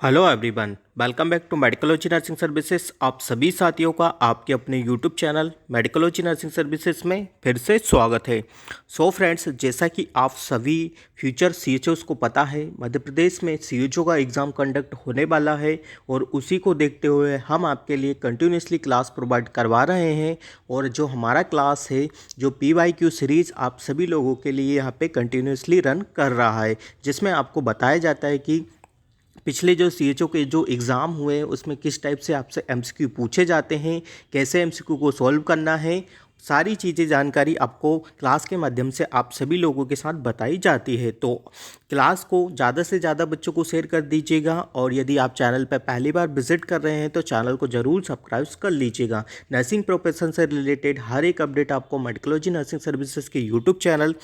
Hello everyone, welcome back to Medicology nursing services. आप सभी साथियों का आपके अपने YouTube channel Medicology nursing services में फिर से स्वागत है। सो फ्रेंड्स, जैसा कि आप सभी फ्यूचर सीएचओस को पता है, मध्य प्रदेश में सीएचओ का एग्ज़ाम कंडक्ट होने वाला है और उसी को देखते हुए हम आपके लिए कंटिन्यूसली क्लास प्रोवाइड करवा रहे हैं। और जो हमारा क्लास है, जो PYQ सीरीज़ आप सभी लोगों के लिए यहाँ पे कंटिन्यूसली रन कर रहा है, जिसमें आपको बताया जाता है कि पिछले जो सीएचओ के जो एग्ज़ाम हुए उसमें किस टाइप से आपसे एमसीक्यू पूछे जाते हैं, कैसे एमसीक्यू को सॉल्व करना है, सारी चीज़ें जानकारी आपको क्लास के माध्यम से आप सभी लोगों के साथ बताई जाती है। तो क्लास को ज़्यादा से ज़्यादा बच्चों को शेयर कर दीजिएगा और यदि आप चैनल पर पहली बार विजिट कर रहे हैं तो चैनल को ज़रूर सब्सक्राइब कर लीजिएगा। नर्सिंग प्रोफेशन से रिलेटेड हर एक अपडेट आपको मेडिकोलॉजी नर्सिंग सर्विसेज के यूट्यूब चैनल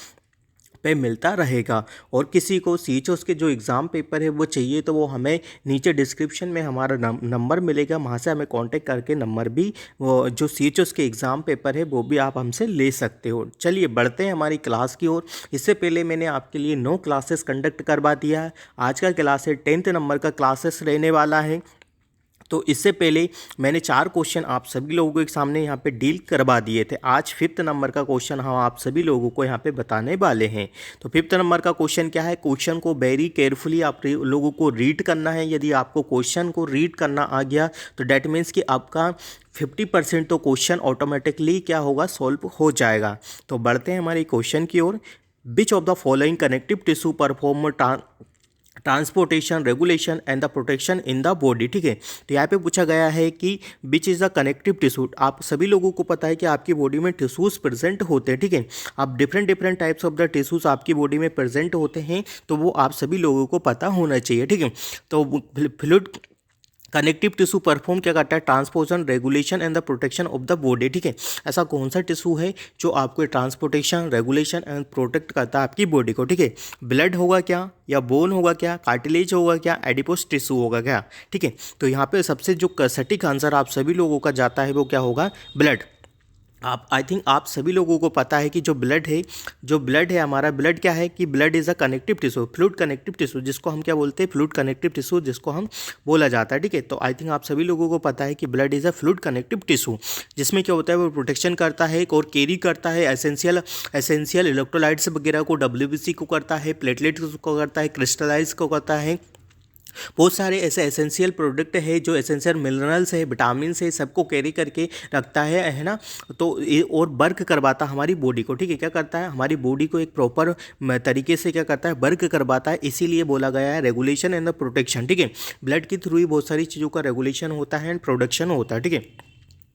पे मिलता रहेगा। और किसी को सीएचओस के जो एग्ज़ाम पेपर है वो चाहिए तो वो हमें नीचे डिस्क्रिप्शन में हमारा नंबर मिलेगा, वहाँ से हमें कांटेक्ट करके नंबर भी वो जो सीएचओस के एग्ज़ाम पेपर है वो भी आप हमसे ले सकते हो। चलिए बढ़ते हैं हमारी क्लास की ओर। इससे पहले मैंने आपके लिए 9 क्लासेस कंडक्ट करवा दिया है। आज का क्लास है 10th नंबर का क्लासेस रहने वाला है। तो इससे पहले मैंने 4 क्वेश्चन आप सभी लोगों के सामने यहाँ पे डील करवा दिए थे। आज 5th नंबर का क्वेश्चन हम आप सभी लोगों को यहाँ पे बताने वाले हैं। तो 5th नंबर का क्वेश्चन क्या है? क्वेश्चन को वेरी केयरफुली आप लोगों को रीड करना है। यदि आपको क्वेश्चन को रीड करना आ गया तो डैट मीन्स कि आपका 50% तो क्वेश्चन ऑटोमेटिकली क्या होगा, सॉल्व हो जाएगा। तो बढ़ते हैं हमारे क्वेश्चन की ओर। Which of the following connective tissue perform transportation, regulation and the protection in the body. ठीक है, तो यहाँ पे पूछा गया है कि which is the connective tissue. आप सभी लोगों को पता है कि आपकी बॉडी में टिश्यूज़ प्रेजेंट होते हैं। ठीक है, अब different different types of the tissues आपकी बॉडी में प्रेजेंट होते हैं, तो वो आप सभी लोगों को पता होना चाहिए। ठीक है, तो फ्लूइड कनेक्टिव टिश्यू परफॉर्म क्या करता है? Transportation, regulation and the protection of the body. ठीक है, ऐसा कौन सा टिश्यू है जो आपको ट्रांसपोर्टेशन, रेगुलेशन एंड प्रोटेक्ट करता है आपकी बॉडी को? ठीक है, ब्लड होगा क्या, या बोन होगा क्या, कार्टिलेज होगा क्या, एडिपोस टिश्यू होगा क्या? ठीक है, तो यहाँ पे सबसे जो सटीक आंसर आप सभी लोगों का जाता है वो क्या होगा? ब्लड। आप आई थिंक आप सभी लोगों को पता है कि जो ब्लड है हमारा, ब्लड क्या है कि blood is a connective tissue, fluid connective tissue, जिसको हम क्या बोलते हैं? फ्लूइड कनेक्टिव टिश्यू, जिसको हम बोला जाता है। ठीक है, तो आई थिंक आप सभी लोगों को पता है कि blood is a fluid connective tissue, जिसमें क्या होता है वो प्रोटेक्शन करता है और कैरी करता है एसेंशियल इलेक्ट्रोलाइट्स वगैरह को, WBC को करता है, प्लेटलेट्स को करता है, क्रिस्टलाइज को करता है। बहुत सारे ऐसे एसेंशियल प्रोडक्ट है, जो एसेंशियल मिनरल्स है, विटामिन है, सबको कैरी करके रखता है ना। तो ये और वर्क करवाता है हमारी बॉडी को। ठीक है, क्या करता है? हमारी बॉडी को एक प्रॉपर तरीके से क्या करता है? वर्क करवाता है। इसीलिए बोला गया है रेगुलेशन एंड द प्रोटेक्शन। ठीक है, ब्लड के थ्रू ही बहुत सारी चीज़ों का रेगुलेशन होता है एंड प्रोडक्शन होता है। ठीक है,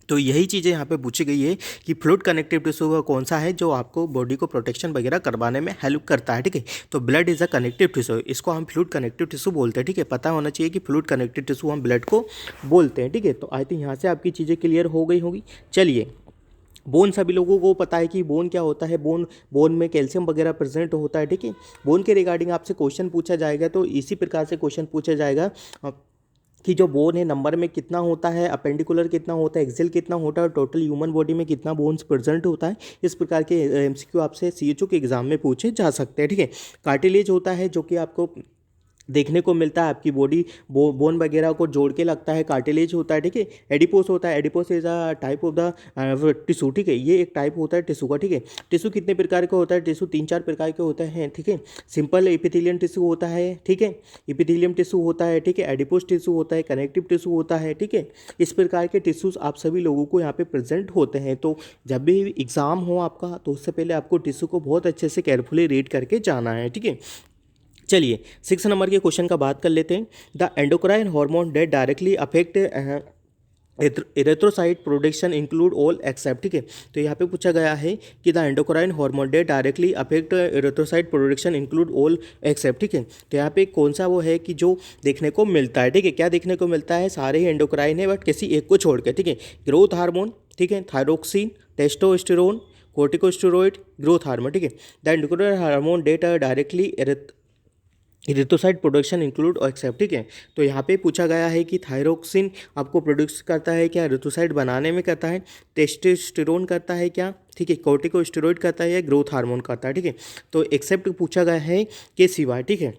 तो यही चीज़ें यहाँ पे पूछी गई है कि फ्लूइड कनेक्टिव टिश्यू कौन सा है जो आपको बॉडी को प्रोटेक्शन वगैरह करवाने में हेल्प करता है। ठीक है, तो blood is a connective tissue, इसको हम फ्लूइड कनेक्टिव टिश्यू बोलते हैं। ठीक है, पता होना चाहिए कि फ्लूइड कनेक्टिव टिश्यू हम ब्लड को बोलते हैं। ठीक है, तो आई थिंक यहाँ से आपकी चीज़ें क्लियर हो गई होगी। चलिए, बोन सभी लोगों को पता है कि बोन क्या होता है। बोन में कैल्शियम वगैरह प्रेजेंट होता है। ठीक है, बोन के रिगार्डिंग आपसे क्वेश्चन पूछा जाएगा, तो इसी प्रकार से क्वेश्चन पूछा जाएगा कि जो बोन है नंबर में कितना होता है, अपेंडिकुलर कितना होता है, एक्सेल कितना होता है, और टोटल ह्यूमन बॉडी में कितना बोन्स प्रेजेंट होता है। इस प्रकार के एमसीक्यू आपसे सीएचओ के एग्जाम में पूछे जा सकते हैं। ठीक है, कार्टिलेज होता है जो कि आपको देखने को मिलता है, आपकी बॉडी बोन वगैरह को जोड़ के लगता है, कार्टिलेज होता है। ठीक है, एडिपोस होता है, adipose is a type of the tissue. ठीक है, ये एक टाइप होता है टिश्यू का। ठीक है, टिश्यू कितने प्रकार का होता है? टिश्यू 3-4 प्रकार के होते हैं। ठीक है, सिंपल एपिथेलियम टिश्यू होता है। ठीक है, एपिथेलियम टिश्यू होता है। ठीक है, एडिपोस टिश्यू होता है, कनेक्टिव टिश्यू होता है। ठीक है, इस प्रकार के टिश्यूज आप सभी लोगों को यहाँ पे प्रेजेंट होते हैं। तो जब भी एग्जाम हो आपका, तो उससे पहले आपको टिश्यू को बहुत अच्छे से केयरफुली रीड करके जाना है। ठीक है, चलिए 6 नंबर के क्वेश्चन का बात कर लेते हैं। The endocrine hormone that directly affect erythrocyte production include all except. ठीक है, तो यहाँ पे पूछा गया है कि the endocrine hormone that directly affect erythrocyte production include all except. ठीक है, तो यहाँ पे कौन सा वो है कि जो देखने को मिलता है? ठीक है, क्या देखने को मिलता है? सारे ही एंडोक्राइन है बट किसी एक को छोड़ के। ठीक है, ग्रोथ हार्मोन, ठीक है, thyroxine, testosterone, corticosteroid, growth hormone. ठीक है, the endocrine hormone that directly erythrocyte production include all except. ठीक है, तो यहाँ पे पूछा गया है कि थायरोक्सिन आपको प्रोड्यूस करता है क्या? इरिथ्रोसाइट बनाने में करता है। टेस्टोस्टेरोन करता है क्या? ठीक है, कोर्टिकोस्टेरॉइड करता है या ग्रोथ हार्मोन करता है। ठीक है, तो एक्सेप्ट पूछा गया है के सिवाय। ठीक है,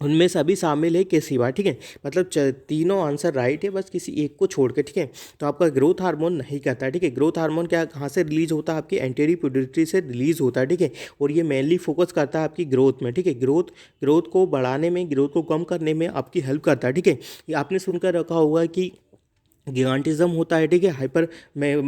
उनमें सभी शामिल है के सिवा, ठीक है। मतलब तीनों आंसर राइट है, बस किसी एक को छोड़ के, ठीक है। तो आपका ग्रोथ हार्मोन नहीं करता है, ठीक है। ग्रोथ हार्मोन क्या कहाँ से रिलीज होता है, आपकी एंटेरी पिट्यूटरी से रिलीज होता है, ठीक है। और ये मेनली फोकस करता है आपकी ग्रोथ में, ठीक है। ग्रोथ को बढ़ाने में, ग्रोथ को कम करने में आपकी हेल्प करता है, ठीक है। ये आपने सुनकर रखा होगा कि गिगांटिज्म होता है, ठीक है। हाइपर में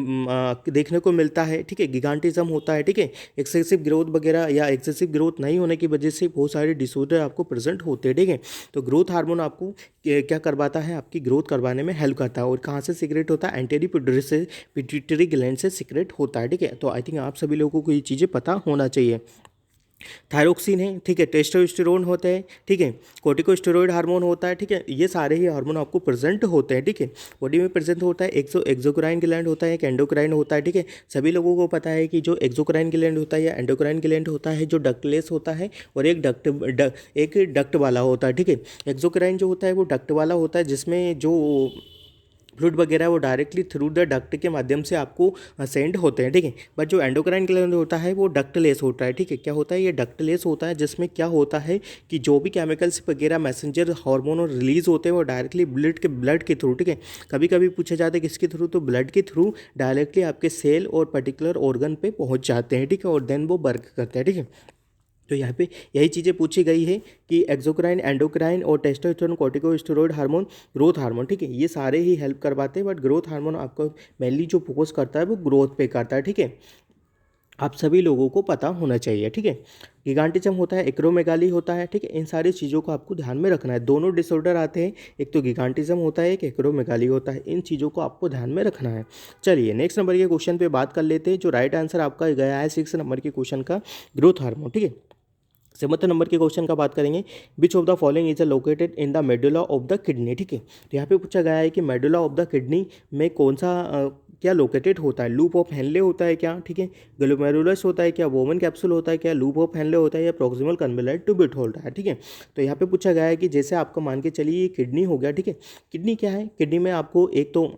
देखने को मिलता है, ठीक है। गिगांटिज्म होता है, ठीक है। एक्सेसिव ग्रोथ वगैरह या एक्सेसिव ग्रोथ नहीं होने की वजह से बहुत सारे डिसऑर्डर आपको प्रेजेंट होते हैं, ठीक है। तो ग्रोथ हार्मोन आपको क्या करवाता है, आपकी ग्रोथ करवाने में हेल्प करता है। और कहाँ से सीक्रेट होता है, एंटेरी पिट्यूटरी ग्लैंड से सीक्रेट होता है, ठीक है। तो आई थिंक आप सभी लोगों को ये चीज़ें पता होना चाहिए। थायरोक्सिन है, ठीक है। टेस्टोस्टेरोन होते हैं, ठीक है। कोर्टिकोस्टेरॉइड हार्मोन होता है, ठीक है। ये सारे ही हार्मोन आपको प्रेजेंट होते हैं, ठीक है। बॉडी में प्रेजेंट होता है। एक्सोक्राइन ग्लैंड होता है, एक एंडोक्राइन होता है, ठीक है। सभी लोगों को पता है कि जो एक्सोक्राइन ग्लैंड होता है या एंडोक्राइन ग्लैंड होता है, जो डक्टलेस होता है और एक डक्ट वाला होता है, ठीक है। एक्सोक्राइन जो होता है वो डक्ट वाला होता है, जिसमें जो फ्लूइड वगैरह वो डायरेक्टली थ्रू द डक्ट के माध्यम से आपको सेंड होते हैं, ठीक है। बट जो एंडोक्राइन ग्लैंड होता है वो डक्टलेस होता है, ठीक है। क्या होता है, ये डक्टलेस होता है, जिसमें क्या होता है कि जो भी केमिकल्स वगैरह मैसेंजर हार्मोन रिलीज होते हैं वो डायरेक्टली ब्लड के थ्रू, ठीक है। कभी कभी पूछा जाता है किसके थ्रू, तो ब्लड के थ्रू डायरेक्टली आपके सेल और पर्टिकुलर ऑर्गन पे पहुंच जाते हैं, ठीक है। और देन वो वर्क करते हैं, ठीक है। तो यहाँ पे यही चीज़ें पूछी गई है कि एक्सोक्राइन, एंडोक्राइन और testosterone, corticosteroid hormone, growth hormone, ठीक है। ये सारे ही हेल्प करवाते हैं, बट ग्रोथ हार्मोन आपको मेनली जो फोकस करता है वो ग्रोथ पे करता है, ठीक है। आप सभी लोगों को पता होना चाहिए, ठीक है। गिगांटिज्म होता है, एक्रोमेगाली होता है, ठीक है। इन सारी चीज़ों को आपको ध्यान में रखना है। दोनों डिसऑर्डर आते हैं, एक तो गिगांटिज्म होता है, एक एक्रोमेगाली होता है। इन चीज़ों को आपको ध्यान में रखना है। चलिए नेक्स्ट नंबर के क्वेश्चन पे बात कर लेते हैं। जो राइट आंसर आपका गया है 6 नंबर के क्वेश्चन का, ग्रोथ हार्मोन, ठीक है। 7 नंबर के क्वेश्चन का बात करेंगे। विच of the following is located in the medulla of the kidney, ठीक है। तो यहाँ पे पूछा गया है कि मेडुला ऑफ द किडनी में कौन सा क्या लोकेटेड होता है। लूप ऑफ हेनले होता है क्या, ठीक है। ग्लोमेरुलस होता है क्या, वोमन कैप्सूल होता है क्या, लूप ऑफ हेनले होता है या प्रॉक्सिमल कन्वोल्यूट ट्यूबिट होता है, ठीक है। तो यहाँ पे पूछा गया है कि जैसे आपको मान के चलिए ये किडनी हो गया, ठीक है। किडनी क्या है, किडनी में आपको एक तो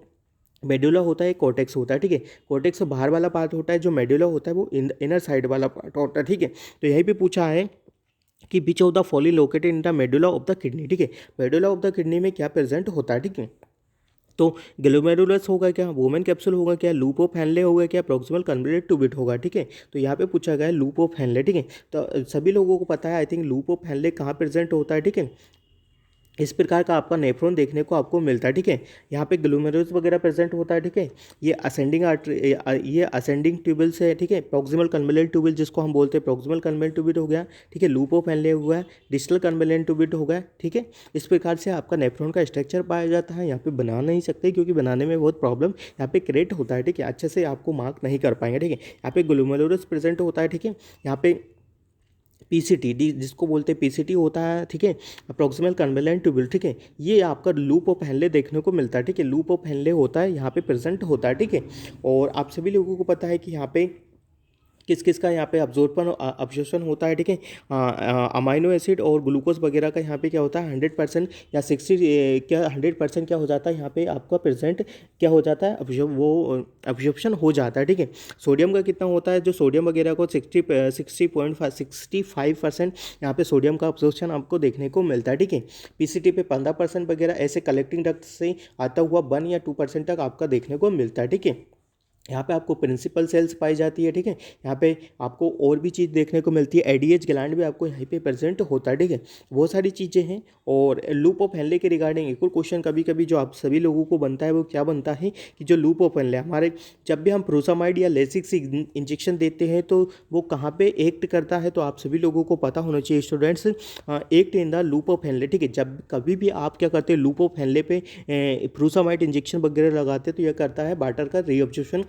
मेडुला होता है, कॉर्टेक्स होता है, ठीक है। कॉर्टेक्स बाहर वाला पार्ट होता है, जो मेडुला होता है वो इनर साइड वाला पार्ट होता है, ठीक है। तो यहीं पे पूछा है कि which of the following located in the medulla of the kidney, ठीक है। मेडुला ऑफ द किडनी में क्या प्रेजेंट होता है, ठीक है। तो ग्लोमेरुलस होगा क्या, वोमेन कैप्सूल होगा क्या, लूप ऑफ हैनले होगा क्या, प्रॉक्सिमल कन्वोल्यूट ट्यूबिट होगा, ठीक है। तो यहाँ पे पूछा गया है लूप ऑफ हैनले, ठीक है। तो सभी लोगों को पता है I think loop of Henle कहाँ प्रेजेंट होता है, ठीक है। इस प्रकार का आपका नेफ्रॉन देखने को आपको मिलता है, ठीक है। यहाँ पे ग्लोमेरुलस वगैरह प्रेजेंट होता है, ठीक है। ये असेंडिंग आर्टरी, ये असेंडिंग ट्यूबल से है, ठीक है। प्रॉक्सिमल कन्वोल्यूट ट्यूबल जिसको हम बोलते हैं, प्रॉक्सिमल कन्वोल्यूट ट्यूबिट हो गया, ठीक है। लूप ऑफ हैनले हुआ है, डिस्टल कन्वोल्यूट ट्यूबिट हो गया, ठीक है। इस प्रकार से आपका नेफ्रॉन का स्ट्रक्चर पाया जाता है। यहाँ पे बना नहीं सकते क्योंकि बनाने में बहुत प्रॉब्लम यहाँ पे क्रिएट होता है, ठीक है। अच्छे से आपको मार्क नहीं कर पाएंगे, ठीक है। यहाँ पे ग्लोमेरुलस प्रेजेंट होता है, ठीक है। यहाँ पे पीसीटी डी जिसको बोलते हैं पीसीटी होता है, ठीक है। अप्रोक्सिमल कन्वोल्यूट ट्यूबल, ठीक है। ये आपका लूप ऑफ हेनले देखने को मिलता है, ठीक है। लूप ऑफ हेनले होता है, यहाँ पे प्रेजेंट होता है, ठीक है। और आप सभी लोगों को पता है कि यहाँ पे किस किस का यहाँ पे अब्जॉर्प्शन होता है, ठीक है। अमाइनो एसिड और ग्लूकोज वगैरह का यहाँ पे क्या होता है 100% या 60 क्या 100% क्या हो जाता है यहाँ पे आपका प्रेजेंट क्या हो जाता है, अब्जॉर्प्शन हो जाता है, ठीक है। सोडियम का कितना होता है, जो सोडियम वगैरह को 65% यहाँ पे सोडियम का अब्जॉर्प्शन आपको देखने को मिलता है, ठीक है। पीसीटी पे 15% वगैरह ऐसे कलेक्टिंग डक्ट से आता हुआ 1 या 2% तक आपका देखने को मिलता है, ठीक है। यहाँ पे आपको प्रिंसिपल सेल्स पाई जाती है, ठीक है। यहाँ पे आपको और भी चीज़ देखने को मिलती है, एडीएच ग्लैंड भी आपको यहाँ पे प्रेजेंट होता है, ठीक है। बहुत सारी चीज़ें हैं। और लूप ऑफ हेनले के रिगार्डिंग एक और क्वेश्चन कभी कभी जो आप सभी लोगों को बनता है वो क्या बनता है कि जो लूप ऑफ हेनले हमारे जब भी हम प्रोसामाइड या लेसिक्स इंजेक्शन देते हैं तो वो कहाँ पे एक्ट करता है, तो आप सभी लोगों को पता होना चाहिए students, act in the loop of Henle, ठीक है। जब कभी भी आप क्या करते हैं लूप ऑफ हेनले पे प्रोसामाइड इंजेक्शन वगैरह लगाते हैं तो यह करता है वाटर का रीअब्जॉर्प्शन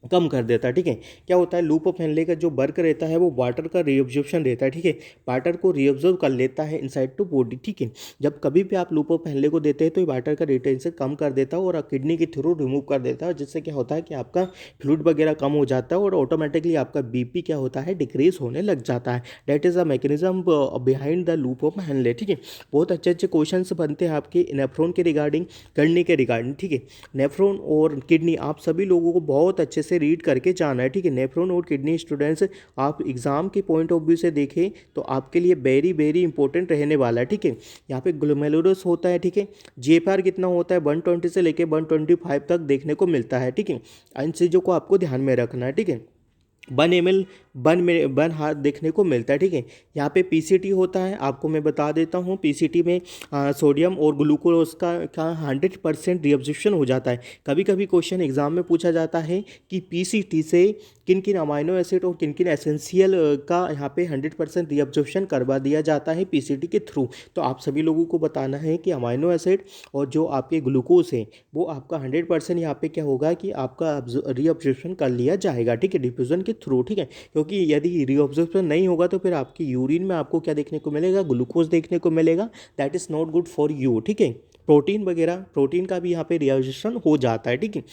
कम कर देता है, ठीक है। क्या होता है लूप ऑफ हेनले का जो वर्क रहता है वो वाटर का रीअब्जॉर्प्शन रहता है, ठीक है। वाटर को रीअब्जॉर्ब कर लेता है इनसाइड टू बॉडी, ठीक है। जब कभी भी आप लूप ऑफ हेनले को देते हैं तो ये वाटर का रिटेंशन कम कर देता है और किडनी के थ्रू रिमूव कर देता है, जिससे क्या होता है कि आपका फ्लूइड वगैरह कम हो जाता है और ऑटोमेटिकली आपका बीपी क्या होता है डिक्रीज होने लग जाता है। That is a mechanism behind the loop of Henle, ठीक है। बहुत अच्छे अच्छे क्वेश्चन बनते हैं आपके नेफ्रॉन के रिगार्डिंग, किडनी के रिगार्डिंग, ठीक है। नेफ्रॉन और किडनी आप सभी लोगों को बहुत अच्छे से से रीड करके जाना है, ठीक है। नेफ्रॉन और किडनी स्टूडेंट्स आप एग्जाम के पॉइंट ऑफ व्यू से देखें तो आपके लिए वेरी वेरी इंपॉर्टेंट रहने वाला है, ठीक है। यहाँ पे ग्लोमेरुलस होता है, ठीक है। जीएफआर कितना होता है 120 से लेके 125 तक देखने को मिलता है, ठीक है। इन चीज़ों को आपको ध्यान में रखना है, ठीक है। 1 ml 1 हाथ देखने को मिलता है, ठीक है। यहाँ पे पीसीटी होता है, आपको मैं बता देता हूँ। पीसीटी में सोडियम और ग्लूकोज का 100% रिअब्जॉर्प्शन हो जाता है। कभी कभी क्वेश्चन एग्जाम में पूछा जाता है कि पीसीटी से किन किन अमाइनो एसिड और किन किन एसेंशियल का यहाँ पे 100% रिअब्जॉर्प्शन करवा दिया जाता है पीसीटी के थ्रू। तो आप सभी लोगों को बताना है कि अमाइनो एसिड और जो आपके ग्लूकोज है वो आपका 100% यहाँ पे क्या होगा कि आपका रिअब्जॉर्प्शन कर लिया जाएगा, ठीक है, डिफ्यूजन के थ्रू, ठीक है। क्योंकि यदि रिअब्जॉर्प्शन नहीं होगा तो फिर आपकी यूरिन में आपको क्या देखने को मिलेगा, ग्लूकोज देखने को मिलेगा। That is not good for you, ठीक है। प्रोटीन वगैरह, प्रोटीन का भी यहाँ पे रिअब्जॉर्प्शन हो जाता है, ठीक है।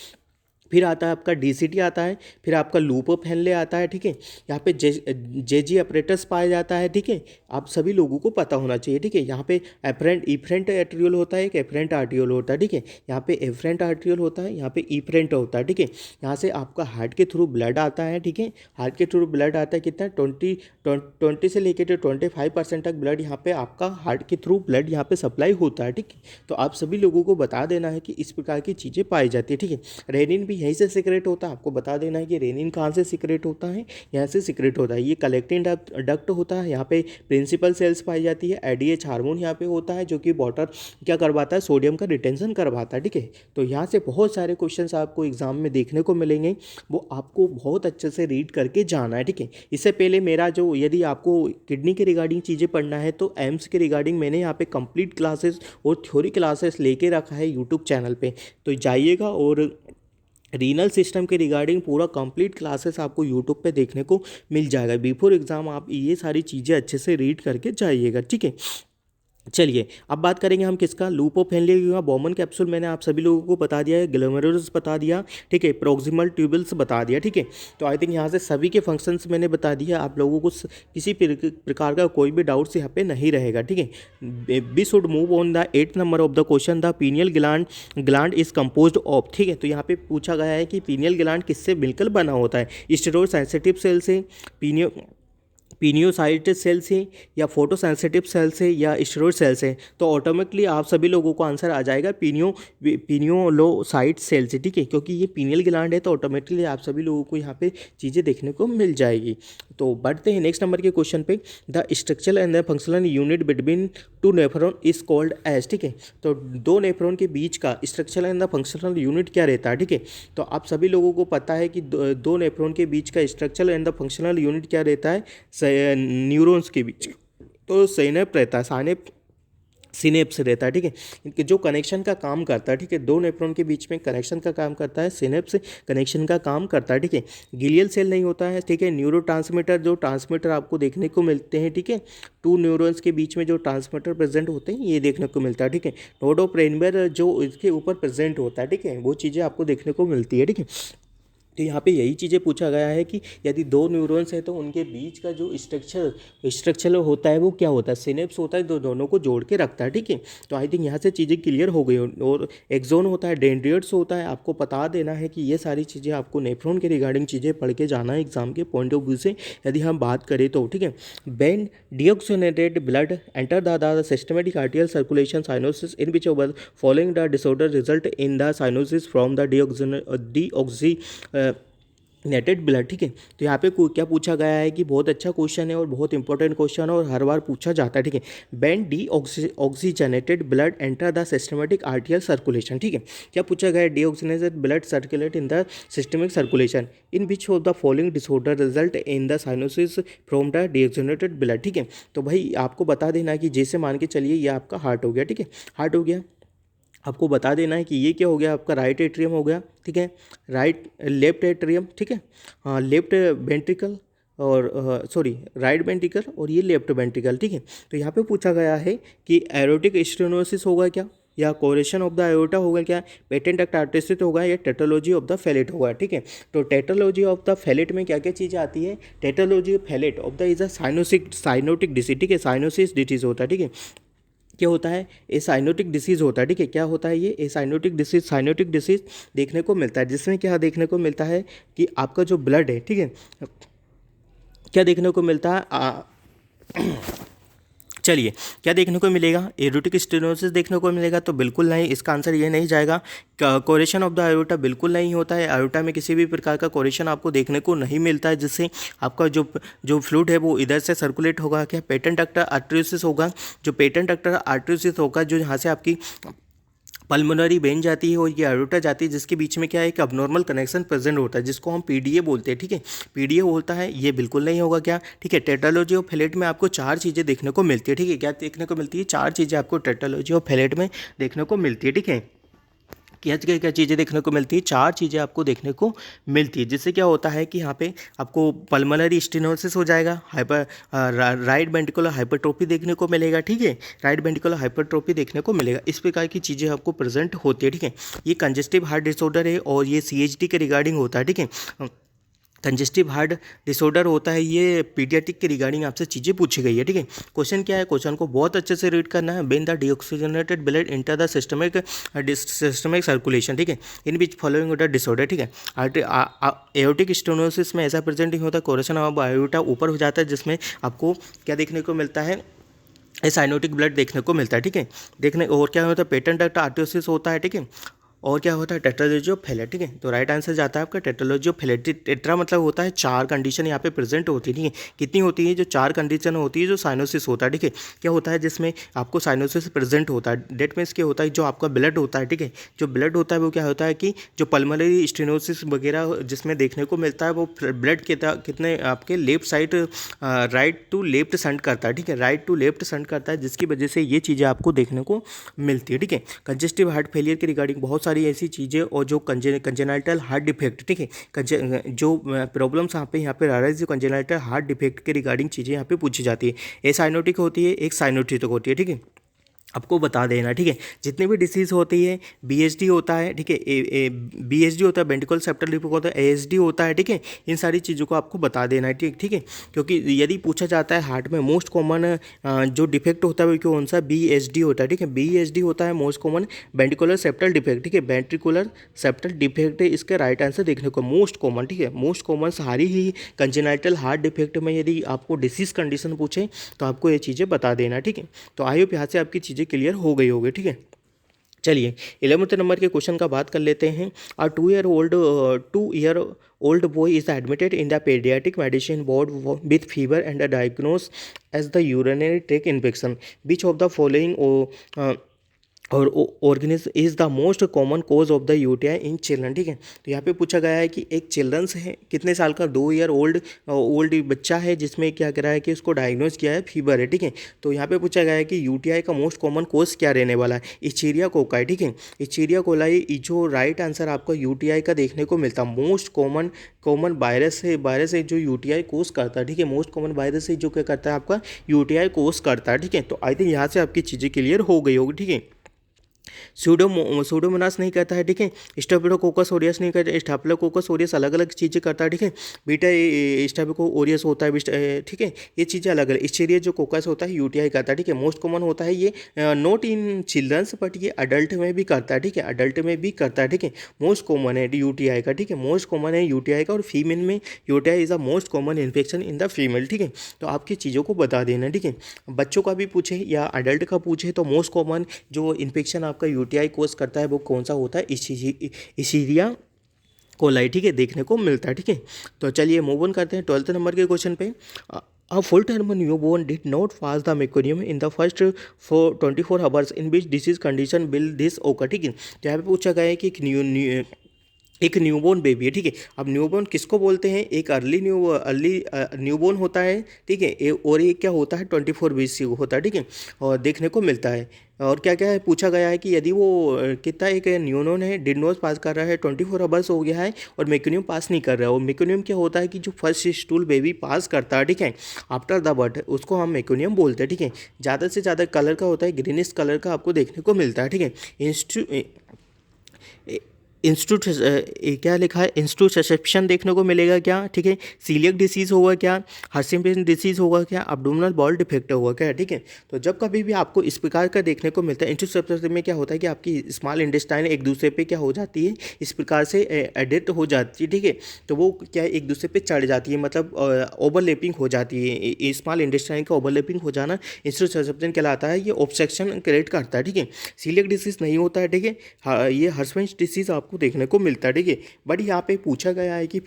फिर आता है आपका डीसीटी आता है, फिर आपका लूप ऑफ हेनले आता है, ठीक है। यहाँ पे जेजी अपरेटस पाया जाता है, ठीक है। आप सभी लोगों को पता होना चाहिए, ठीक है। यहाँ पे इफरेंट आर्ट्रियोल होता है, एक एफरेंट आर्ट्रियोल होता है, ठीक है। यहाँ पे एफरेंट आर्ट्रियोल होता है, यहाँ पे इफरेंट होता है, ठीक है। यहाँ से आपका हार्ट के थ्रू ब्लड आता है, ठीक है। हार्ट के थ्रू ब्लड आता है कितना 20 से लेकर 25% तक ब्लड यहाँ पे आपका हार्ट के थ्रू ब्लड यहाँ पे सप्लाई होता है, ठीक है। तो आप सभी लोगों को बता देना है कि इस प्रकार की चीज़ें पाई जाती है, ठीक है। रेनिन भी यहीं से सीक्रेट होता है, आपको बता देना है कि रेनिन कहाँ से सीक्रेट होता है, यहाँ से सीक्रेट होता है। ये कलेक्टिंग डक्ट होता है, यहाँ पे प्रिंसिपल सेल्स पाई जाती है। एडीएच हार्मोन यहाँ पे होता है जो कि वाटर क्या करवाता है, सोडियम का रिटेंशन करवाता है, ठीक है। तो यहाँ से बहुत सारे क्वेश्चंस आपको एग्जाम में देखने को मिलेंगे, वो आपको बहुत अच्छे से रीड करके जाना है, ठीक है। इससे पहले मेरा जो, यदि आपको किडनी के रिगार्डिंग चीज़ें पढ़ना है तो एम्स के रिगार्डिंग मैंने यहाँ पे कंप्लीट क्लासेस और थ्योरी क्लासेस लेके रखा है यूट्यूब चैनल पे, तो जाइएगा। और रीनल सिस्टम के रिगार्डिंग पूरा कंप्लीट क्लासेस आपको यूट्यूब पे देखने को मिल जाएगा। बिफोर एग्जाम आप ये सारी चीज़ें अच्छे से रीड करके जाइएगा, ठीक है। चलिए अब बात करेंगे हम किसका, लूप ऑफ हेनले का बॉमन कैप्सूल मैंने आप सभी लोगों को बता दिया है, ग्लोमेरुलस बता दिया, ठीक है, प्रॉक्सिमल ट्यूबल्स बता दिया, ठीक है। तो आई थिंक यहाँ से सभी के फंक्शंस मैंने बता दिया, आप लोगों को किसी प्रकार का कोई भी डाउट्स यहाँ पे नहीं रहेगा, ठीक है। We should move on the 8th number of the question, the pineal gland is composed of, ठीक है। तो यहाँ पे पूछा गया है कि पीनियल ग्लैंड किससे मिलकर बना होता है, स्टेरॉइड सेंसिटिव सेल से, पिनियोसाइट सेल से, या फोटो सेंसिटिव सेल से, या स्टेरॉइड सेल से। तो ऑटोमेटिकली आप सभी लोगों को आंसर आ जाएगा पिनियोलोसाइट सेल से, ठीक है। क्योंकि ये पीनियल ग्लैंड है तो ऑटोमेटिकली आप सभी लोगों को यहाँ पे चीज़ें देखने को मिल जाएगी। तो बढ़ते हैं नेक्स्ट नंबर के क्वेश्चन पे। The structural and the functional unit between two nephron is called as, ठीक है। तो दो नेफ्रॉन के बीच का structural and the functional unit क्या रहता है, ठीक है। तो आप सभी लोगों को पता है कि दो नेफ्रॉन के बीच का structural and the functional unit क्या रहता है, न्यूरॉन्स के बीच तो सिनेप्स रहता है, सिनेप्स रहता है, ठीक है। इनके जो कनेक्शन का काम करता है, ठीक है, दो नेफ्रॉन के बीच में कनेक्शन का काम करता है, सिनेप्स कनेक्शन का काम करता है, ठीक है। गिलियल सेल नहीं होता है, ठीक है। न्यूरोट्रांसमीटर, जो ट्रांसमीटर आपको देखने को मिलते हैं, ठीक है, टू न्यूरॉन्स के बीच में जो ट्रांसमीटर प्रेजेंट होते हैं ये देखने को मिलता है, ठीक है। नोड ऑफ रेनबर जो इसके ऊपर प्रेजेंट होता है, ठीक है, वो चीज़ें आपको देखने को मिलती है, ठीक है। तो यहाँ पे यही चीज़ें पूछा गया है कि यदि दो न्यूरॉन्स हैं तो उनके बीच का जो स्ट्रक्चर होता है वो क्या होता है, सिनेप्स होता है, दोनों को जोड़ के रखता है, ठीक है। तो आई थिंक यहाँ से चीज़ें क्लियर हो गई। और एक्सोन होता है, डेंड्रिट्स होता है, आपको बता देना है कि ये सारी चीज़ें आपको नेफ्रॉन के रिगार्डिंग चीज़ें पढ़ के जाना है एग्जाम के पॉइंट ऑफ व्यू से यदि हम बात करें तो, ठीक है। When deoxygenated blood enter the systematic arterial circulation cyanosis in which over following the disorder result in the cyanosis from the deoxygenated blood, ठीक है। तो यहाँ पे क्या पूछा गया है कि बहुत अच्छा क्वेश्चन है और बहुत इंपॉर्टेंट क्वेश्चन है और हर बार पूछा जाता है, ठीक है। When deoxygenated blood enter the systematic arterial circulation, ठीक है। क्या पूछा गया है, deoxygenated blood circulate in the systemic circulation in which of the following disorder result in the cyanosis from the deoxygenated blood, ठीक है। तो भाई आपको बता देना है कि जैसे मान के चलिए ये आपका हार्ट हो गया, ठीक है, हार्ट हो गया, आपको बता देना है कि ये क्या हो गया, आपका राइट एट्रियम हो गया, ठीक है, लेफ्ट एट्रियम, ठीक है, हाँ, लेफ्ट वेंट्रिकल और सॉरी राइट वेंट्रिकल और ये लेफ्ट वेंट्रिकल, ठीक है। तो यहाँ पे पूछा गया है कि एरोटिक स्टेनोसिस होगा क्या, या कोरेशन ऑफ द एओर्टा होगा क्या, पेटेंट डक्ट आर्टेरियोस होगा, या टेट्रोलॉजी ऑफ द फेलेट होगा, ठीक है। तो टेट्रोलॉजी ऑफ द फेलेट में क्या क्या चीज़ें आती है, tetralogy of Fallot of the is a cyanotic disease, ठीक है, साइनोसिस डिसीज होता है, ठीक है। क्या होता है, ए साइनोटिक डिसीज़ होता है, ठीक है। क्या होता है ये, ए साइनोटिक डिसीज़ देखने को मिलता है, जिसमें क्या देखने को मिलता है कि आपका जो ब्लड है, ठीक है, क्या देखने को मिलता है चलिए, क्या देखने को मिलेगा, एरोटिक स्टेनोसिस देखने को मिलेगा, तो बिल्कुल नहीं, इसका आंसर ये नहीं जाएगा। कोरेशन ऑफ द आयोटा बिल्कुल नहीं होता है, आयोटा में किसी भी प्रकार का कोरेशन आपको देखने को नहीं मिलता है, जिससे आपका जो फ्लूइड है वो इधर से सर्कुलेट होगा। क्या पेटेंट डक्टर आर्टरियोसिस होगा, जो पेटेंट डक्टर आर्टरियोसिस होगा, जो यहाँ से आपकी पल्मोनरी वेन जाती है और ये आयोटा जाती है, जिसके बीच में क्या है, एक अबनॉर्मल कनेक्शन प्रेजेंट होता है, जिसको हम पीडीए बोलते हैं, ठीक है, पीडीए होता है, ये बिल्कुल नहीं होगा। क्या, ठीक है, टेट्रालॉजी ऑफ फेलेट में आपको चार चीज़ें देखने को मिलती है, ठीक है, क्या देखने को मिलती है, चार चीज़ें आपको टेट्रालॉजी ऑफ फेलेट में देखने को मिलती है, ठीक है। क्या क्या क्या चीज़ें देखने को मिलती है, चार चीज़ें आपको देखने को मिलती है, जिससे क्या होता है कि यहाँ पे आपको पल्मोनरी स्टेनोसिस हो जाएगा, राइट वेंट्रिकुलर हाइपरट्रोफी देखने को मिलेगा, ठीक है, राइट वेंट्रिकुलर हाइपरट्रोफी देखने को मिलेगा। इस प्रकार की चीज़ें आपको प्रेजेंट होती है, ठीक है। ये कंजेस्टिव हार्ट डिसऑर्डर है और ये सीएचडी के रिगार्डिंग होता है, ठीक है। कंजेस्टिव हार्ट डिसऑर्डर होता है, ये पीडियाट्रिक के रिगार्डिंग आपसे चीज़ें पूछी गई है, ठीक है। क्वेश्चन क्या है, क्वेश्चन को बहुत अच्छे से रीड करना है। When the deoxygenated blood enter the systemic circulation, ठीक है, इन विच फॉलोइंग द डिसऑर्डर, ठीक है। एओर्टिक स्टेनोसिस में ऐसा प्रेजेंट नहीं होता, कोरेशन ऑफ आयोटा ऊपर हो जाता है, जिसमें आपको क्या देखने को मिलता है, साइनोटिक ब्लड देखने को मिलता है, ठीक है। देखने और क्या होता है, पेटेंट डक्ट आर्टरियोसिस होता है, ठीक है, और क्या होता है, टेट्रालॉजी ऑफ फेलेट, ठीक है। तो राइट आंसर जाता है आपका टेट्रालॉजी ऑफ फेलेट। टेट्रा मतलब होता है चार कंडीशन यहाँ पे प्रेजेंट होती है, ठीक है। कितनी होती है, जो चार कंडीशन होती है, जो साइनोसिस होता है, ठीक है। क्या होता है, जिसमें आपको साइनोसिस प्रेजेंट होता है, डेट मीन्स क्या होता है, जो आपका ब्लड होता है, ठीक है, जो ब्लड होता है वो क्या होता है कि जो पल्मोनरी स्टेनोसिस वगैरह जिसमें देखने को मिलता है, वो ब्लड कितने आपके left side right to left send करता है, ठीक है, राइट टू लेफ्ट सेंड करता है, जिसकी वजह से ये चीज़ें आपको देखने को मिलती है, ठीक है। कंजेस्टिव हार्ट फेलियर के रिगार्डिंग बहुत सारी ऐसी चीज़ें, और जो कंजेनाइटल हार्ट डिफेक्ट, ठीक है, जो प्रॉब्लम्स यहाँ पे आ रहा है, जो कंजेनाइटल हार्ट डिफेक्ट के रिगार्डिंग चीज़ें यहाँ पे पूछी जाती है। एक साइनोटिक होती है, एक साइनोट्रिक होती है, ठीक है, आपको बता देना, ठीक है। जितनी भी डिसीज़ होती है, बीएचडी होता है, ठीक है, बीएचडी होता है, वेंट्रिकुलर सेप्टल डिफेक्ट होता है, एएसडी होता है, ठीक है, इन सारी चीज़ों को आपको बता देना है, ठीक, ठीक है। क्योंकि यदि पूछा जाता है हार्ट में मोस्ट कॉमन जो डिफेक्ट होता है वो कौन सा, बीएचडी होता है, ठीक है, बीएचडी होता है most common ventricular septal defect, ठीक है, वेंट्रिकुलर सेप्टल डिफेक्ट है इसका राइट आंसर देखने को, मोस्ट कॉमन, ठीक है, मोस्ट कॉमन सारी ही कंजेनाइटल हार्ट डिफेक्ट में यदि आपको डिसीज कंडीशन पूछे तो आपको ये चीज़ें बता देना, ठीक है। तो आई होप यहाँ से आपकी चीज़ें क्लियर हो गई होगी, ठीक है। चलिए 11th नंबर के क्वेश्चन का बात कर लेते हैं। अ 2 year old boy is admitted in the pediatric medicine ward with fever and diagnosed as the urinary tract infection. Which of the following और organism is the most common cause of the UTI in children, ठीक है। तो यहाँ पे पूछा गया है कि एक चिल्ड्रंस है, कितने साल का, 2 ईयर ओल्ड बच्चा है, जिसमें क्या कह रहा है कि उसको डायग्नोज किया है, फीवर है, ठीक है। तो यहाँ पे पूछा गया है कि यूटीआई का मोस्ट कॉमन कोज क्या रहने वाला है, इचीरिया कोकाई, ठीक है, इचीरिया कोलाई। जो राइट आंसर आपका यूटीआई का देखने को मिलता है, मोस्ट कॉमन वायरस है जो यूटीआई कोज करता है, ठीक है, मोस्ट कॉमन वायरस है जो क्या करता है आपका यूटीआई कोज करता है, ठीक है। तो आई थिंक यहाँ से आपकी चीज़ें क्लियर हो गई होगी, ठीक है। सूडोमोनास नहीं करता है, ठीक है, स्टेफिलोकोकस ओरियस नहीं करता, स्टेफिलोकोकस ओरियस अलग अलग चीज़ें करता है, ठीक है, बीटा स्टेफिलो ओरियस होता है, ठीक है, ये चीज़ें अलग अलग। इचीरिया जो कोकस होता है यूटीआई करता है, ठीक है, मोस्ट कॉमन होता है ये, नॉट इन चिल्ड्रंस बट ये अडल्ट में भी करता है, ठीक है, अडल्ट में भी करता है, ठीक है, मोस्ट कॉमन है यूटीआई का, ठीक है, मोस्ट कॉमन है यूटीआई का, और फीमेल में UTI is a most common infection in the female, ठीक है। तो आपकी चीज़ों को बता देना, ठीक है। बच्चों का भी पूछे या अडल्ट का पूछे तो मोस्ट कॉमन जो इन्फेक्शन आपका यूटीआई कोज करता है वो कौन सा होता है, इसीरिया कोलाई, ठीक है, देखने को मिलता है, ठीक है। तो चलिए मूव ऑन करते हैं 12th नंबर के क्वेश्चन पे। A full-term newborn did not pass the meconium in the first 24 hours in which disease condition will this occur, ठीक है। तो यहाँ पे पूछा गया है कि एक न्यूबॉर्न बेबी है, ठीक है। अब न्यूबॉर्न किसको बोलते हैं, एक अर्ली न्यूबॉर्न होता है, ठीक है, और एक क्या होता है 24 वीक से होता है, ठीक है, और देखने को मिलता है। और क्या क्या है पूछा गया है कि यदि वो कितना एक न्यूनोन है, डिडनोज पास कर रहा है, 24 आवर्स हो गया है और मेक्यूनियम पास नहीं कर रहा है। और मेक्यूनियम क्या होता है कि जो फर्स्ट स्टूल बेबी पास करता है, ठीक है, आफ्टर द बर्थ, उसको हम मेक्यूनियम बोलते हैं, ठीक है। ज़्यादा से ज़्यादा कलर का होता है, ग्रीनिश कलर का आपको देखने को मिलता है, ठीक है। क्या लिखा है, इंस्टूससेप्शन देखने को मिलेगा क्या, ठीक है, सीलियक डिसीज़ होगा क्या, हर्शिंगटन डिसीज़ होगा क्या, अब्डोमिनल बॉल डिफेक्ट होगा क्या, ठीक है। तो जब कभी भी आपको इस प्रकार का देखने को मिलता है, इंस्टूससेप्शन में क्या होता है कि आपकी स्मॉल इंटेस्टाइन एक दूसरे पे क्या हो जाती है, इस प्रकार से एडिट हो जाती है, ठीक है। तो वो क्या है, एक दूसरे पे चढ़ जाती है, मतलब ओवरलैपिंग हो जाती है, स्मॉल इंटेस्टाइन का ओवरलैपिंग हो जाना इंस्टूससेप्शन कहलाता है। ये ऑब्स्ट्रक्शन क्रिएट करता है, ठीक है। सीलियक डिसीज़ नहीं होता है, ठीक है। हाँ, ये हर्शमेंस डिसीज़ आपको देखने को मिलता है, ठीक है। बट यहाँ पे पूछा गया है कि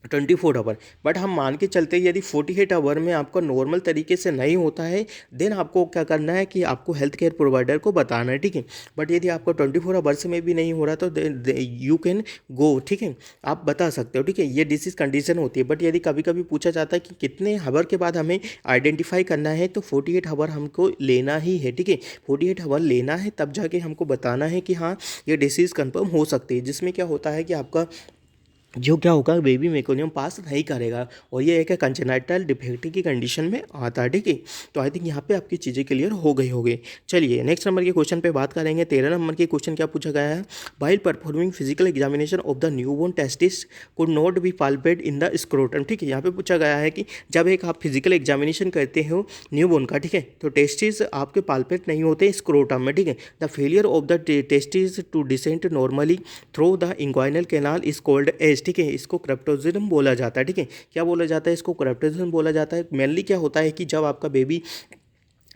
24 बट हम मान के चलते हैं यदि 48 में आपका नॉर्मल तरीके से नहीं होता है, देन आपको क्या करना है कि आपको हेल्थ केयर प्रोवाइडर को बताना है, ठीक है। बट यदि आपको 24 में भी नहीं हो रहा तो यू कैन गो, ठीक है, आप बता सकते हो, ठीक है। ये डिसीज कंडीशन होती है। बट यदि कभी कभी पूछा जाता है कि कितने हावर के बाद हमें आइडेंटिफाई करना है, तो 48 हमको लेना ही है, ठीक है। 48 लेना है, तब जाके हमको बताना है कि हाँ ये डिसीज़ कन्फर्म हो सकती है, जिसमें क्या होता है कि आपका जो क्या होगा, बेबी मेकोनियम पास नहीं करेगा, और ये एक कंजेनाइटल डिफेक्ट की कंडीशन में आता है, ठीक है। तो आई थिंक यहाँ पे आपकी चीज़ें क्लियर हो गई होगी। चलिए नेक्स्ट नंबर के क्वेश्चन पे बात करेंगे। 13 नंबर के क्वेश्चन क्या पूछा गया है, while performing physical examination of the newborn testis could not be palpate in the scrotum, ठीक है। यहाँ पे पूछा गया है कि जब एक आप फिजिकल एग्जामिनेशन करते हो न्यूबॉर्न का, ठीक है, तो टेस्टिस आपके पाल्पेट नहीं होते स्क्रोटम में, ठीक है। The failure of the testis to descent normally through the inguinal canal is called as, ठीक है। इसको क्रेप्टोजिज्म बोला जाता है, ठीक है। क्या बोला जाता है, इसको क्रेप्टोजिज्म बोला जाता है। मेनली क्या होता है कि जब आपका बेबी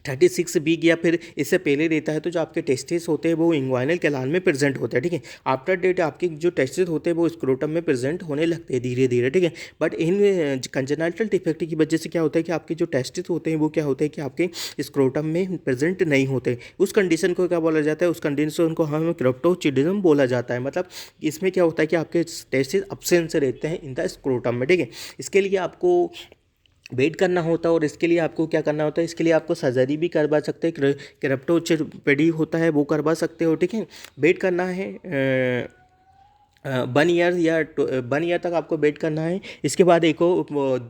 36 वीक या फिर इससे पहले रहता है, तो जो आपके टेस्टिस होते हैं वो इंग्वाइनल कैनाल में प्रेजेंट होते हैं, ठीक है। आफ्टर डेट आपके जो टेस्टिस होते हैं वो स्क्रोटम में प्रेजेंट होने लगते हैं धीरे धीरे, ठीक है। बट इन कंजेनाइटल डिफेक्ट की वजह से क्या होता है कि आपके जो टेस्टिस होते हैं वो क्या होते हैं कि आपके स्क्रोटम में प्रेजेंट नहीं होते। उस कंडीशन को क्या बोला जाता है, उस कंडीशन को हमें क्रेप्टोचिडिज्म बोला जाता है। मतलब इसमें क्या होता है कि आपके टेस्टिस एब्सेंट रहते हैं इन द स्क्रोटम में, ठीक है। इसके लिए आपको वेट करना होता है, और इसके लिए आपको क्या करना होता है, इसके लिए आपको सर्जरी भी करवा सकते हैं, क्रेप्टोचिपेडी होता है वो करवा सकते हो, ठीक है। वेट करना है 1 ईयर या 1 ईयर तक आपको वेट करना है। इसके बाद एक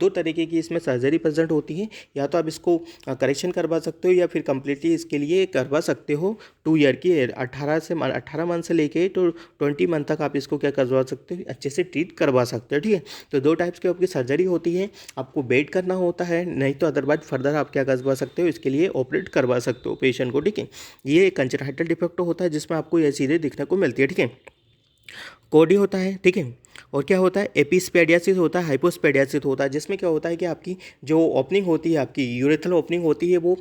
दो तरीके की इसमें सर्जरी प्रेजेंट होती है, या तो आप इसको करेक्शन करवा सकते हो या फिर कम्प्लीटली इसके लिए करवा सकते हो 2 ईयर की 18 मंथ से लेके तो 20 मंथ तक आप इसको क्या करवा सकते हो, अच्छे से ट्रीट करवा सकते हो, ठीक है। तो 2 टाइप्स की आपकी सर्जरी होती है, आपको वेट करना होता है, नहीं तो अदरवाइज फर्दर आप क्या करवा सकते हो, इसके लिए ऑपरेट करवा सकते हो पेशेंट को, ठीक है। ये कंजेनाइटल डिफेक्ट होता है जिसमें आपको ये चीज़ें दिखने को मिलती है, ठीक है। कोडी होता है, ठीक है। और क्या होता है, एपिस्पेडियासिस होता है, हाइपोस्पेडियासिस होता है, जिसमें क्या होता है कि आपकी जो ओपनिंग होती है, आपकी यूरेथ्रल ओपनिंग होती है वो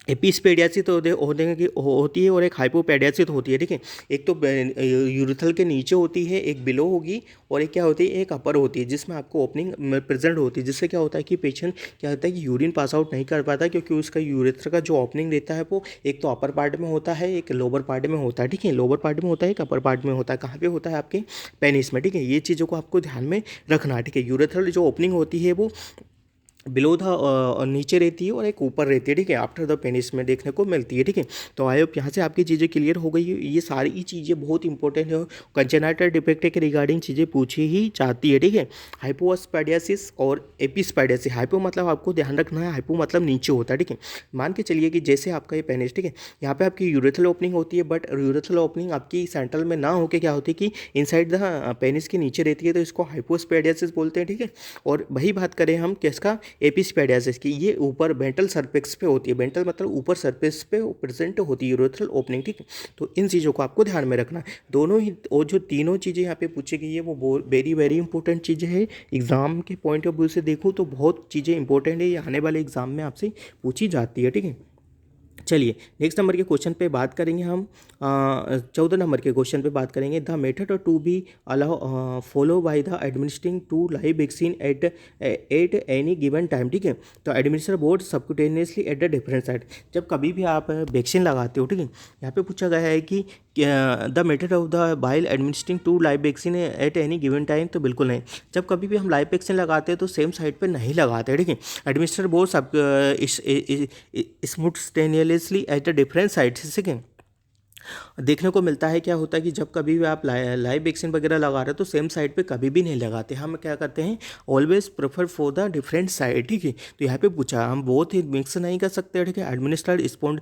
एपिस्पेडियासिस होती है, और एक हाइपोपेडियासिस होती है, ठीक है। एक तो यूरेथ्रल के नीचे होती है, एक बिलो होगी, और एक क्या होती है, एक अपर होती है, जिसमें आपको ओपनिंग प्रेजेंट होती है, जिससे क्या होता है कि पेशेंट क्या होता है कि यूरिन पास आउट नहीं कर पाता, क्योंकि उसका यूरेथ्रा का जो ओपनिंग रहता है वो एक तो अपर पार्ट में होता है, एक लोअर पार्ट में होता है, ठीक है। लोअर पार्ट में होता है, एक अपर पार्ट में होता है। कहाँ पे होता है, आपके पेनिस में, ठीक है। ये चीज़ों को आपको ध्यान में रखना है, ठीक है। यूरेथ्रल जो ओपनिंग होती है वो बिलो द नीचे रहती है, और एक ऊपर रहती है, ठीक है, आफ्टर द पेनिस में देखने को मिलती है, ठीक है। तो आई होप यहाँ से आपकी चीज़ें क्लियर हो गई है। ये सारी चीज़ें बहुत इंपॉर्टेंट है, कंजेनाइटल डिफेक्ट के रिगार्डिंग चीज़ें पूछी ही चाहती है, ठीक है। हाइपोस्पेडियासिस और एपिस्पेडियासिस, हाइपो मतलब आपको ध्यान रखना है, हाइपो मतलब नीचे होता है, ठीक है। मान के चलिए कि जैसे आपका ये पेनिस, ठीक है, यहाँ पे आपकी यूरेथ्रल ओपनिंग होती है, बट यूरेथ्रल ओपनिंग आपकी सेंट्रल में ना होकर क्या होती है कि इनसाइड द पेनिस के नीचे रहती है, तो इसको हाइपोस्पेडियासिस बोलते हैं, ठीक है। और वही बात करें हम किसका, एपिस्पेडियासिस की, ये ऊपर वेंट्रल सरफेस पे होती है, वेंट्रल मतलब ऊपर सरफेस पे प्रेजेंट होती है यूरेथ्रल ओपनिंग, ठीक है। तो इन चीज़ों को आपको ध्यान में रखना है। दोनों ही, और जो तीनों चीज़ें यहाँ पे पूछी गई है वो वेरी वेरी इंपॉर्टेंट चीज़ें हैं। एग्जाम के पॉइंट ऑफ व्यू से देखूँ तो बहुत चीज़ें इंपॉर्टेंट है, ये आने वाले एग्जाम में आपसे पूछी जाती है, ठीक है। चलिए नेक्स्ट नंबर के क्वेश्चन पे बात करेंगे हम। 14 नंबर के क्वेश्चन पे बात करेंगे। The method to be allow follow by the administering two live vaccine at any given time, ठीक है। तो administer board subcutaneously at the different site, जब कभी भी आप वैक्सीन लगाते हो, ठीक है। यहाँ पे पूछा गया है कि the method of the bile administering two live vaccine at any given time, तो बिल्कुल नहीं। जब कभी भी हम लाइव वैक्सीन लगाते हैं तो सेम साइट पे नहीं लगाते, ठीक है। एडमिनिस्टर बोर्ड सब स्मूथटेनियसली एट अ डिफरेंट साइट्स, ठीक है। देखने को मिलता है क्या होता है कि जब कभी भी आप लाइव वैक्सीन वगैरह लगा रहे हो तो सेम साइट पे कभी भी नहीं लगाते, हम क्या करते हैं, always prefer for the different site, ठीक है। तो यहाँ पे पूछा हम बहुत ही मिक्स नहीं कर सकते, ठीक है। Administered स्पॉन्ड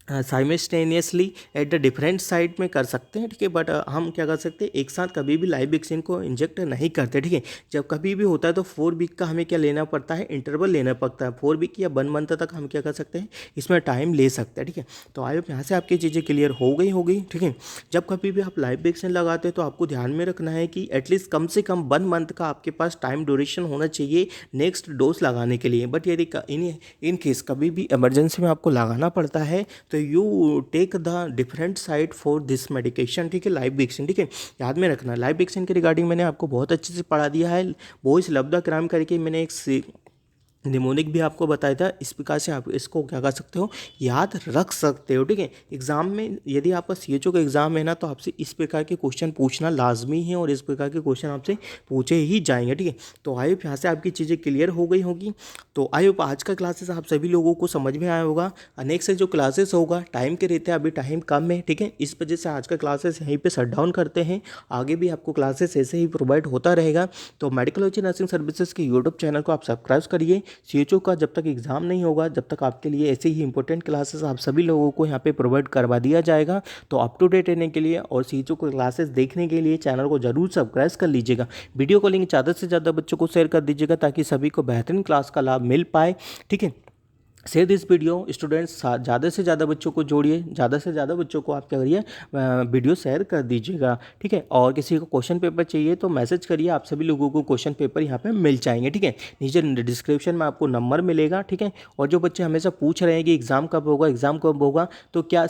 simultaneously eight the different side में कर सकते हैं, ठीक है। बट हम क्या कर सकते हैं, एक साथ कभी भी लाइव वैक्सीन को इंजेक्ट नहीं करते, ठीक है। जब कभी भी होता है तो 4 वीक का हमें क्या लेना पड़ता है, इंटरवल लेना पड़ता है। 4 वीक या 1 मंथ तक हम क्या कर सकते हैं, इसमें टाइम ले सकते हैं, ठीक है। तो आई होप यहाँ से आपकी चीज़ें क्लियर हो गई होगी, ठीक है। जब कभी भी आप लाइव वैक्सीन लगाते हैं तो आपको ध्यान में रखना है कि एटलीस्ट कम से कम 1 मंथ का आपके पास टाइम ड्यूरेशन होना चाहिए नेक्स्ट डोज लगाने के लिए। बट यदि इन केस कभी भी इमरजेंसी में आपको लगाना पड़ता है तो you take the different side for this medication, ठीक है, लाइव वैक्सीन, ठीक है। याद में रखना, लाइव वैक्सीन के रिगार्डिंग मैंने आपको बहुत अच्छे से पढ़ा दिया है। बॉयज लव द क्राइम करके मैंने एक निमोनिक भी आपको बताया था। इस प्रकार से आप इसको क्या कर सकते हो, याद रख सकते हो, ठीक है। एग्जाम में यदि आपका सीएचओ का एग्जाम है ना, तो आपसे इस प्रकार के क्वेश्चन पूछना लाजमी है और इस प्रकार के क्वेश्चन आपसे पूछे ही जाएंगे, ठीक है। तो आई होप यहाँ से आपकी चीज़ें क्लियर हो गई होगी। तो आई होप आज का क्लासेस आप सभी लोगों को समझ में आया होगा। नेक्स्ट से जो क्लासेस होगा टाइम के रहते हैं, अभी टाइम कम है, ठीक है। इस वजह से आज का क्लासेस यहीं पर शट डाउन करते हैं। आगे भी आपको क्लासेस ऐसे ही प्रोवाइड होता रहेगा। तो मेडिकलॉजी नर्सिंग सर्विसेज के यूट्यूब चैनल को आप सब्सक्राइब करिए। सीएचओ का जब तक एग्ज़ाम नहीं होगा, जब तक आपके लिए ऐसे ही इंपॉर्टेंट क्लासेस आप सभी लोगों को यहाँ पे प्रोवाइड करवा दिया जाएगा। तो अप टू डेट रहने के लिए और सीएचओ को क्लासेस देखने के लिए चैनल को जरूर सब्सक्राइब कर लीजिएगा। वीडियो को लिंक ज़्यादा से ज़्यादा बच्चों को शेयर कर दीजिएगा ताकि सभी को बेहतरीन क्लास का लाभ मिल पाए, ठीक है। शेयर दिस वीडियो स्टूडेंट्स, ज़्यादा से ज़्यादा बच्चों को जोड़िए, ज़्यादा से ज़्यादा बच्चों को आप क्या करिए, वीडियो शेयर कर दीजिएगा, ठीक है। और किसी को क्वेश्चन पेपर चाहिए तो मैसेज करिए, आप सभी लोगों को क्वेश्चन पेपर यहाँ पे मिल जाएंगे, ठीक है। नीचे डिस्क्रिप्शन में आपको नंबर मिलेगा, ठीक है। और जो बच्चे हमेशा पूछ रहे हैं कि एग्ज़ाम कब होगा, एग्ज़ाम कब होगा, तो क्या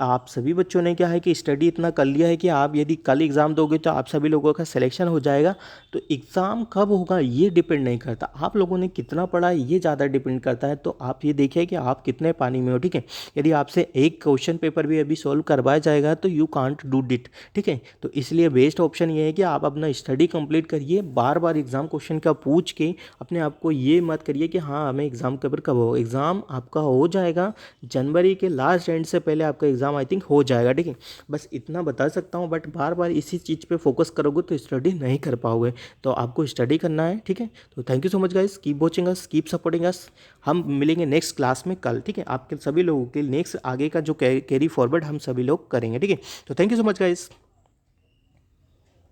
आप सभी बच्चों ने क्या है कि स्टडी इतना कर लिया है कि आप यदि कल एग्ज़ाम दोगे तो आप सभी लोगों का सिलेक्शन हो जाएगा। तो एग्ज़ाम कब होगा ये डिपेंड नहीं करता, आप लोगों ने कितना पढ़ा है ये ज़्यादा डिपेंड करता है। तो आप ये देखिए कि आप कितने पानी में हो, ठीक है। यदि आपसे एक क्वेश्चन पेपर भी अभी सॉल्व करवाया जाएगा तो यू कांट डू इट, ठीक है। तो इसलिए बेस्ट ऑप्शन ये है कि आप अपना स्टडी कंप्लीट करिए। बार बार एग्जाम क्वेश्चन का पूछ के अपने आप को ये मत करिए कि हाँ हमें एग्जाम पेपर कब होगा। एग्जाम आपका हो जाएगा जनवरी के लास्ट एंड से पहले आपका एग्जाम आई थिंक हो जाएगा, ठीक है। बस इतना बता सकता हूँ। बट बार बार इसी चीज़ पे फोकस करोगे तो स्टडी नहीं कर पाओगे। तो आपको स्टडी करना है, ठीक है। तो thank you so much guys, keep watching us, keep supporting us. हम मिलेंगे नेक्स्ट क्लास में कल, ठीक है। आपके सभी लोगों के नेक्स्ट आगे का जो कैरी फॉरवर्ड हम सभी लोग करेंगे, ठीक है। तो thank you so much guys.